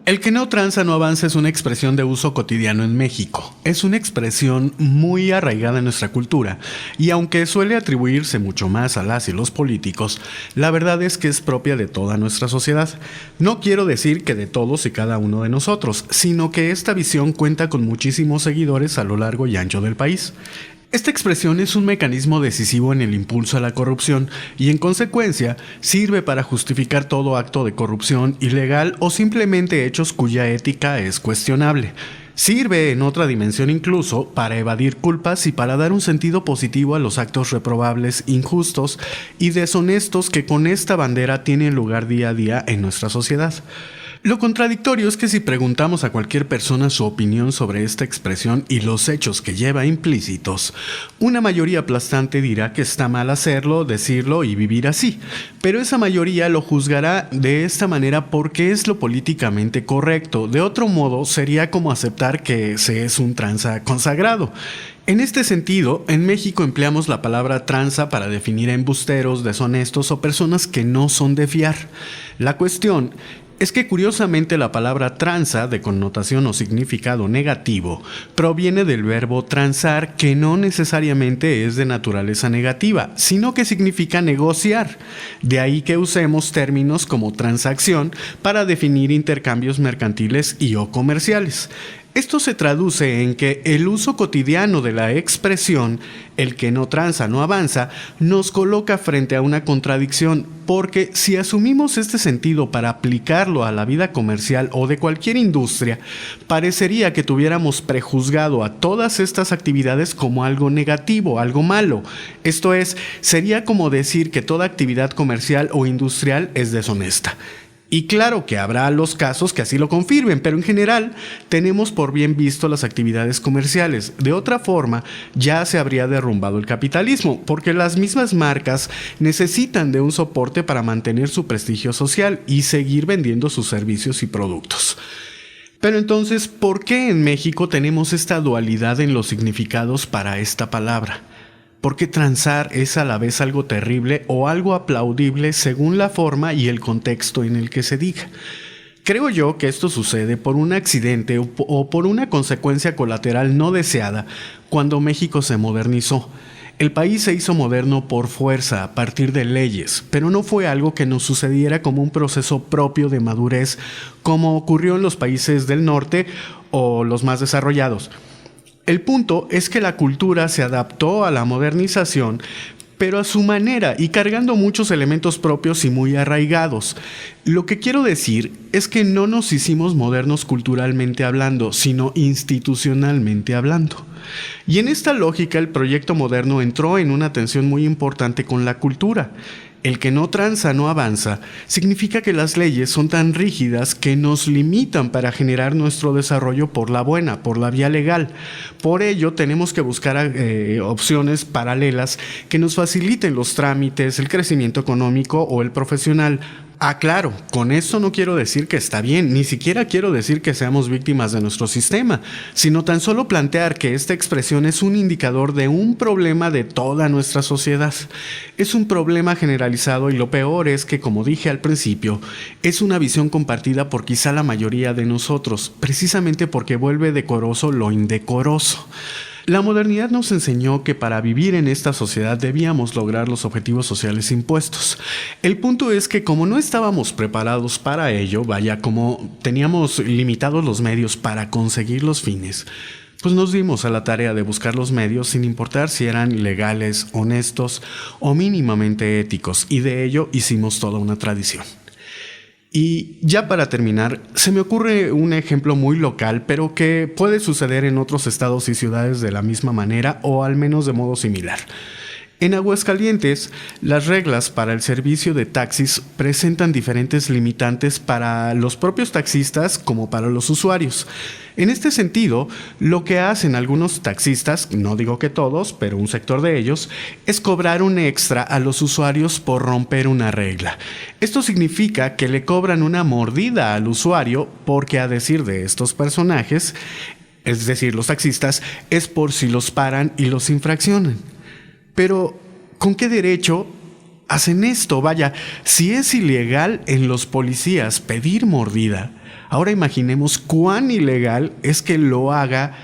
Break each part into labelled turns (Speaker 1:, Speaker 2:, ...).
Speaker 1: El que no tranza no avanza es una expresión de uso cotidiano en México. Es una expresión muy arraigada en nuestra cultura y aunque suele atribuirse mucho más a las y los políticos, la verdad es que es propia de toda nuestra sociedad. No quiero decir que de todos y cada uno de nosotros, sino que esta visión cuenta con muchísimos seguidores a lo largo y ancho del país. Esta expresión es un mecanismo decisivo en el impulso a la corrupción y en consecuencia sirve para justificar todo acto de corrupción ilegal o simplemente hechos cuya ética es cuestionable. Sirve en otra dimensión incluso para evadir culpas y para dar un sentido positivo a los actos reprobables, injustos y deshonestos que con esta bandera tienen lugar día a día en nuestra sociedad. Lo contradictorio es que si preguntamos a cualquier persona su opinión sobre esta expresión y los hechos que lleva implícitos, una mayoría aplastante dirá que está mal hacerlo, decirlo y vivir así, pero esa mayoría lo juzgará de esta manera porque es lo políticamente correcto. De otro modo, sería como aceptar que se es un tranza consagrado. En este sentido, en México empleamos la palabra tranza para definir a embusteros, deshonestos o personas que no son de fiar. La cuestión es que curiosamente la palabra tranza, de connotación o significado negativo, proviene del verbo transar, que no necesariamente es de naturaleza negativa, sino que significa negociar. De ahí que usemos términos como transacción para definir intercambios mercantiles y o comerciales. Esto se traduce en que el uso cotidiano de la expresión "el que no tranza no avanza" nos coloca frente a una contradicción, porque si asumimos este sentido para aplicarlo a la vida comercial o de cualquier industria, parecería que tuviéramos prejuzgado a todas estas actividades como algo negativo, algo malo. Esto es, sería como decir que toda actividad comercial o industrial es deshonesta. Y claro que habrá los casos que así lo confirmen, pero en general tenemos por bien visto las actividades comerciales. De otra forma, ya se habría derrumbado el capitalismo, porque las mismas marcas necesitan de un soporte para mantener su prestigio social y seguir vendiendo sus servicios y productos. Pero entonces, ¿por qué en México tenemos esta dualidad en los significados para esta palabra? Porque transar es a la vez algo terrible o algo aplaudible según la forma y el contexto en el que se diga. Creo yo que esto sucede por un accidente o por una consecuencia colateral no deseada cuando México se modernizó. El país se hizo moderno por fuerza a partir de leyes, pero no fue algo que nos sucediera como un proceso propio de madurez como ocurrió en los países del norte o los más desarrollados. El punto es que la cultura se adaptó a la modernización, pero a su manera y cargando muchos elementos propios y muy arraigados. Lo que quiero decir es que no nos hicimos modernos culturalmente hablando, sino institucionalmente hablando. Y en esta lógica el proyecto moderno entró en una tensión muy importante con la cultura. El que no tranza no avanza significa que las leyes son tan rígidas que nos limitan para generar nuestro desarrollo por la buena, por la vía legal. Por ello tenemos que buscar opciones paralelas que nos faciliten los trámites, el crecimiento económico o el profesional. Claro, con esto no quiero decir que está bien, ni siquiera quiero decir que seamos víctimas de nuestro sistema, sino tan solo plantear que esta expresión es un indicador de un problema de toda nuestra sociedad. Es un problema generalizado y lo peor es que, como dije al principio, es una visión compartida por quizá la mayoría de nosotros, precisamente porque vuelve decoroso lo indecoroso. La modernidad nos enseñó que para vivir en esta sociedad debíamos lograr los objetivos sociales impuestos. El punto es que como no estábamos preparados para ello, como teníamos limitados los medios para conseguir los fines, pues nos dimos a la tarea de buscar los medios sin importar si eran legales, honestos o mínimamente éticos, y de ello hicimos toda una tradición. Y ya para terminar, se me ocurre un ejemplo muy local, pero que puede suceder en otros estados y ciudades de la misma manera o al menos de modo similar. En Aguascalientes, las reglas para el servicio de taxis presentan diferentes limitantes para los propios taxistas como para los usuarios. En este sentido, lo que hacen algunos taxistas, no digo que todos, pero un sector de ellos, es cobrar un extra a los usuarios por romper una regla. Esto significa que le cobran una mordida al usuario porque, a decir de estos personajes, es decir, los taxistas, es por si los paran y los infraccionan. Pero, ¿con qué derecho hacen esto. Vaya, si es ilegal en los policías pedir mordida, ahora imaginemos cuán ilegal es que lo haga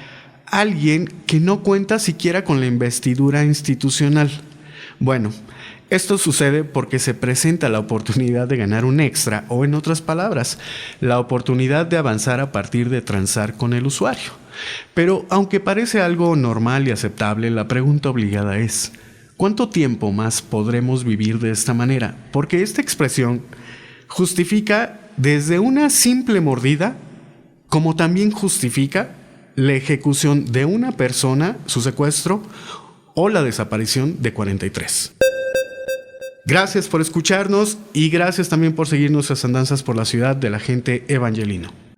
Speaker 1: alguien que no cuenta siquiera con la investidura institucional. Bueno, esto sucede porque se presenta la oportunidad de ganar un extra, o en otras palabras, la oportunidad de avanzar a partir de transar con el usuario. Pero aunque parece algo normal y aceptable, la pregunta obligada es: ¿cuánto tiempo más podremos vivir de esta manera? Porque esta expresión justifica desde una simple mordida, como también justifica la ejecución de una persona, su secuestro o la desaparición de 43. Gracias por escucharnos y gracias también por seguir nuestras andanzas por la ciudad del agente Evangelino.